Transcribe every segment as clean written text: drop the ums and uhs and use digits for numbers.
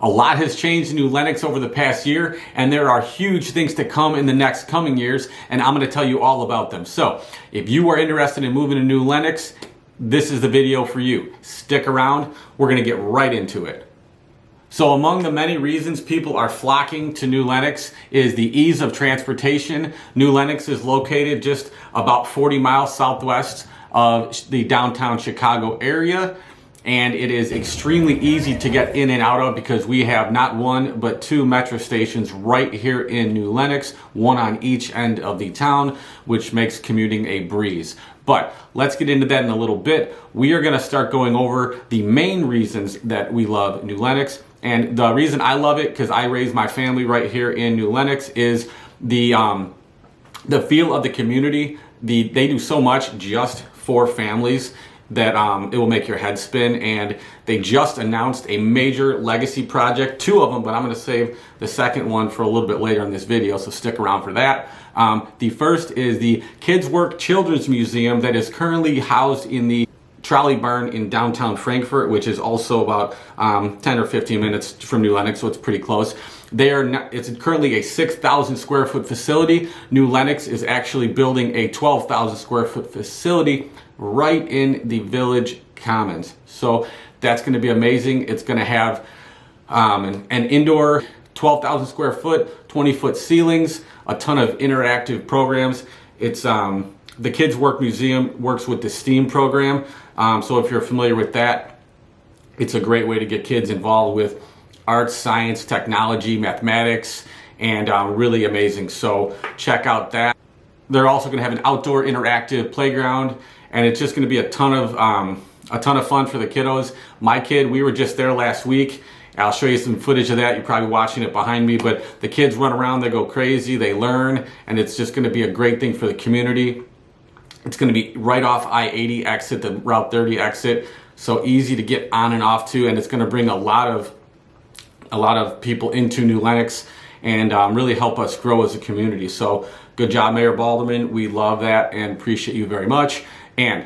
A lot has changed in New Lenox over the past year, and there are huge things to come in the next coming years, and I'm going to tell you all about them. So if you are interested in moving to New Lenox, this is the video for you. Stick around. We're going to get right into it. So among the many reasons people are flocking to New Lenox is the ease of transportation. New Lenox is located just about 40 miles southwest of the downtown Chicago area, and it is extremely easy to get in and out of because we have not one but two Metra stations right here in New Lenox, one on each end of the town, which makes commuting a breeze. But let's get into that in a little bit. We are going to start going over the main reasons that we love New Lenox. And the reason I love it, because I raised my family right here in New Lenox, is the feel of the community. They do so much just for families that it will make your head spin. And they just announced a major legacy project, two of them, but I'm going to save the second one for a little bit later in this video, so stick around for that. The first is the Kidswork Children's Museum that is currently housed in the Trolley Barn in downtown Frankfort, which is also about 10 or 15 minutes from New Lenox, so it's pretty close. It's currently a 6,000 square foot facility. New Lenox is actually building a 12,000 square foot facility right in the Village Commons. So that's going to be amazing. It's going to have an indoor 12,000 square foot, 20-foot ceilings, a ton of interactive programs. It's the Kidswork Museum works with the STEAM program. So if you're familiar with that, it's a great way to get kids involved with arts, science, technology, mathematics, and really amazing. So check out that. They're also going to have an outdoor interactive playground, and it's just going to be a ton of fun for the kiddos. My kid, we were just there last week. I'll show you some footage of that. You're probably watching it behind me, but the kids run around, they go crazy, they learn, and it's just going to be a great thing for the community. It's going to be right off I-80 exit, the Route 30 exit, so easy to get on and off to, and it's going to bring a lot of people into New Lenox and really help us grow as a community. So good job, Mayor Baldermann. We love that and appreciate you very much. And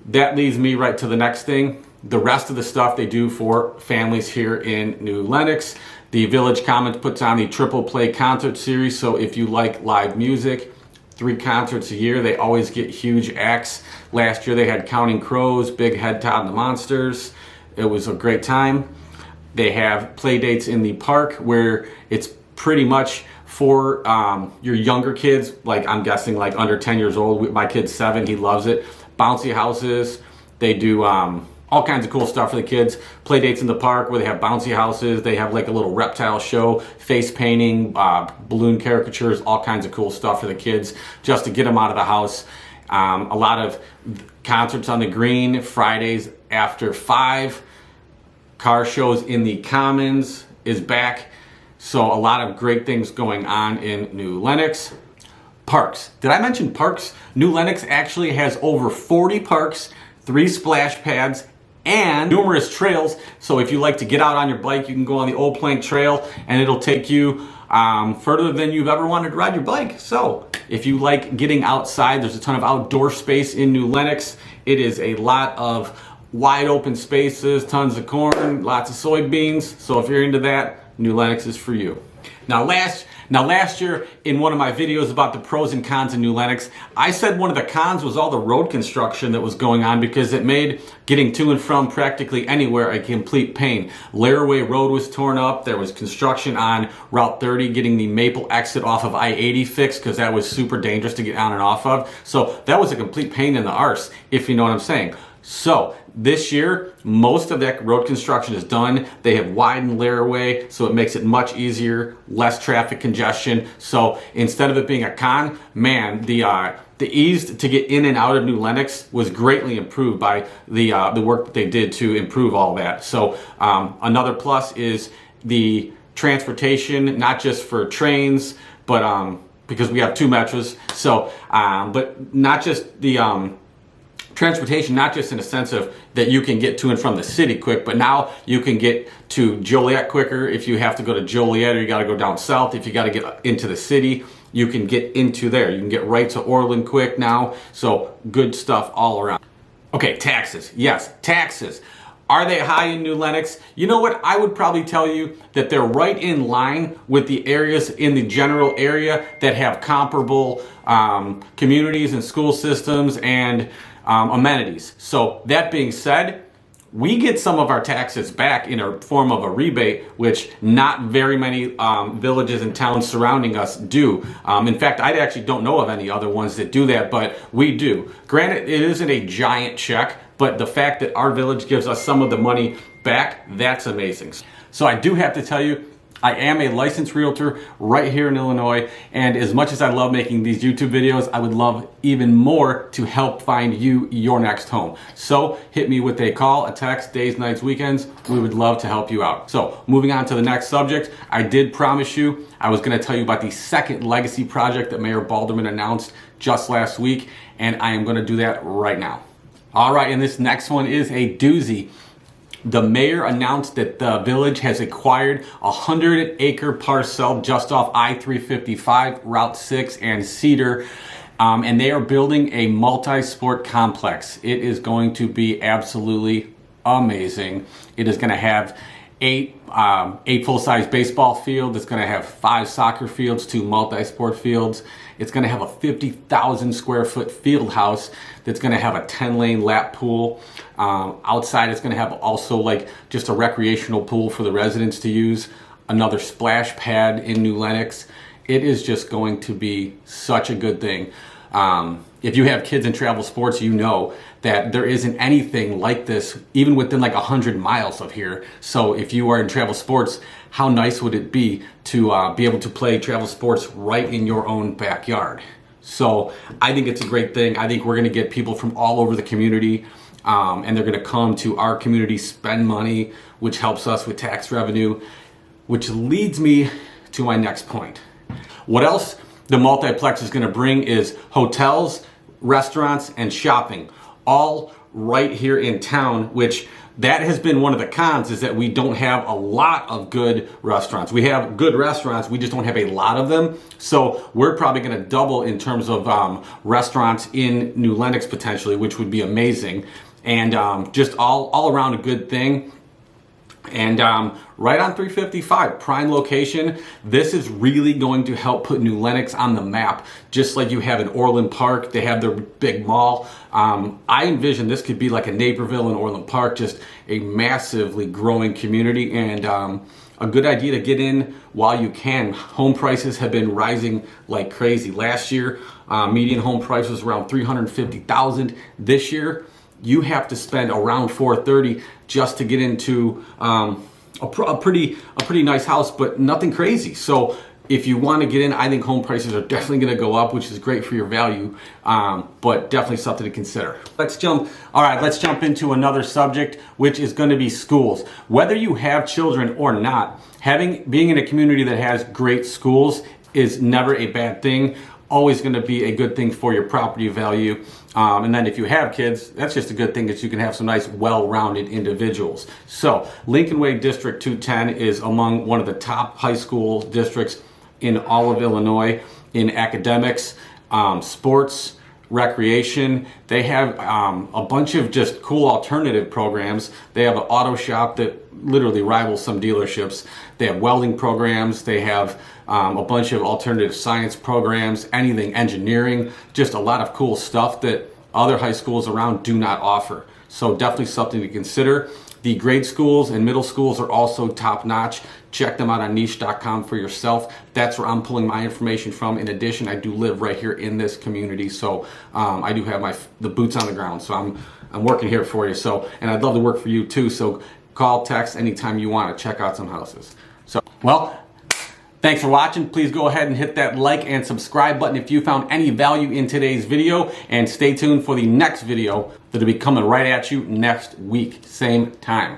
that leads me right to the next thing. The rest of the stuff they do for families here in New Lenox. The Village Commons puts on the Triple Play concert series, so if you like live music, 3 concerts a year. They always get huge acts. Last year they had Counting Crows, Big Head Todd and the Monsters. It was a great time. They have play dates in the park where it's pretty much for your younger kids, like I'm guessing like under 10 years old. My kid's 7, he loves it. Bouncy houses. They do all kinds of cool stuff for the kids. Play dates in the park where they have bouncy houses. They have like a little reptile show, face painting, balloon caricatures, all kinds of cool stuff for the kids just to get them out of the house. A lot of concerts on the green, Fridays after 5. Car shows in the Commons is back. So a lot of great things going on in New Lenox. Parks. Did I mention parks? New Lenox actually has over 40 parks, 3 splash pads, and numerous trails. So if you like to get out on your bike, you can go on the Old Plank Trail and it'll take you further than you've ever wanted to ride your bike. So if you like getting outside, there's a ton of outdoor space in New Lenox. It is a lot of wide open spaces, tons of corn, lots of soybeans. So if you're into that, New Lenox is for you. Now last year in one of my videos about the pros and cons of New Lenox, I said one of the cons was all the road construction that was going on because it made getting to and from practically anywhere a complete pain. Laraway Road was torn up. There was construction on Route 30 getting the Maple exit off of I-80 fixed because that was super dangerous to get on and off of. So that was a complete pain in the arse, if you know what I'm saying. So this year, most of that road construction is done. They have widened Laraway, so it makes it much easier, less traffic congestion. So instead of it being a con, man, the ease to get in and out of New Lenox was greatly improved by the work that they did to improve all that. So another plus is the transportation, not just for trains, but because we have 2 Metras. So, but not just the transportation, not just in a sense of that you can get to and from the city quick, but now you can get to Joliet quicker. If you have to go to Joliet or you got to go down south, if you got to get into the city, you can get into there. You can get right to Orland quick now. So good stuff all around. Okay, taxes. Yes, taxes. Are they high in New Lenox? You know what? I would probably tell you that they're right in line with the areas in the general area that have comparable communities and school systems and amenities. So that being said, we get some of our taxes back in a form of a rebate, which not very many villages and towns surrounding us do. In fact, I actually don't know of any other ones that do that, but we do. Granted, it isn't a giant check, but the fact that our village gives us some of the money back, that's amazing. So I do have to tell you, I am a licensed realtor right here in Illinois, and as much as I love making these YouTube videos, I would love even more to help find you your next home. So hit me with a call, a text, days, nights, weekends. We would love to help you out. So moving on to the next subject, I did promise you I was going to tell you about the second legacy project that Mayor Baldermann announced just last week, and I am going to do that right now. All right, and this next one is a doozy. The mayor announced that the village has acquired a 100-acre parcel just off I355, Route 6, and Cedar, and they are building a multi-sport complex. It is going to be absolutely amazing. It is going to have eight full-size baseball fields. It's going to have 5 soccer fields, 2 multi-sport fields. It's going to have a 50,000 square foot field house that's going to have a 10-lane lap pool. Outside, it's going to have also like just a recreational pool for the residents to use. Another splash pad in New Lenox. It is just going to be such a good thing. If you have kids in travel sports, you know that there isn't anything like this even within like 100 miles of here. So if you are in travel sports, how nice would it be to be able to play travel sports right in your own backyard? So I think it's a great thing. I think we're going to get people from all over the community, and they're going to come to our community, spend money, which helps us with tax revenue, which leads me to my next point. What else the multiplex is going to bring is hotels, restaurants, and shopping, all right here in town, which that has been one of the cons, is that we don't have a lot of good restaurants. We have good restaurants, we just don't have a lot of them. So we're probably going to double in terms of restaurants in New Lenox potentially, which would be amazing. And just all around a good thing. And right on 355, prime location. This is really going to help put New Lenox on the map, just like you have in Orland Park. They have their big mall. I envision this could be like a Naperville in Orland Park, just a massively growing community, and a good idea to get in while you can. Home prices have been rising like crazy. Last year, median home price was around $350,000. This year, you have to spend around $430 just to get into a pretty nice house, but nothing crazy. So if you want to get in, I think home prices are definitely going to go up, which is great for your value, but definitely something to consider. Let's jump into another subject, which is going to be schools. Whether you have children or not, being in a community that has great schools is never a bad thing. Always going to be a good thing for your property value. And then if you have kids, that's just a good thing, that you can have some nice, well-rounded individuals. So Lincoln Way District 210 is among one of the top high school districts in all of Illinois in academics, sports, recreation. They have a bunch of just cool alternative programs. They have an auto shop that literally rivals some dealerships. They have welding programs. They have a bunch of alternative science programs, anything engineering, just a lot of cool stuff that other high schools around do not offer. So definitely something to consider. The grade schools and middle schools are also top notch. Check them out on niche.com for yourself. That's where I'm pulling my information from. In addition, I do live right here in this community, so I do have the boots on the ground. So I'm working here for you. So, and I'd love to work for you too. So call, text anytime you want to check out some houses. So, well, thanks for watching. Please go ahead and hit that like and subscribe button if you found any value in today's video, and stay tuned for the next video that'll be coming right at you next week, same time.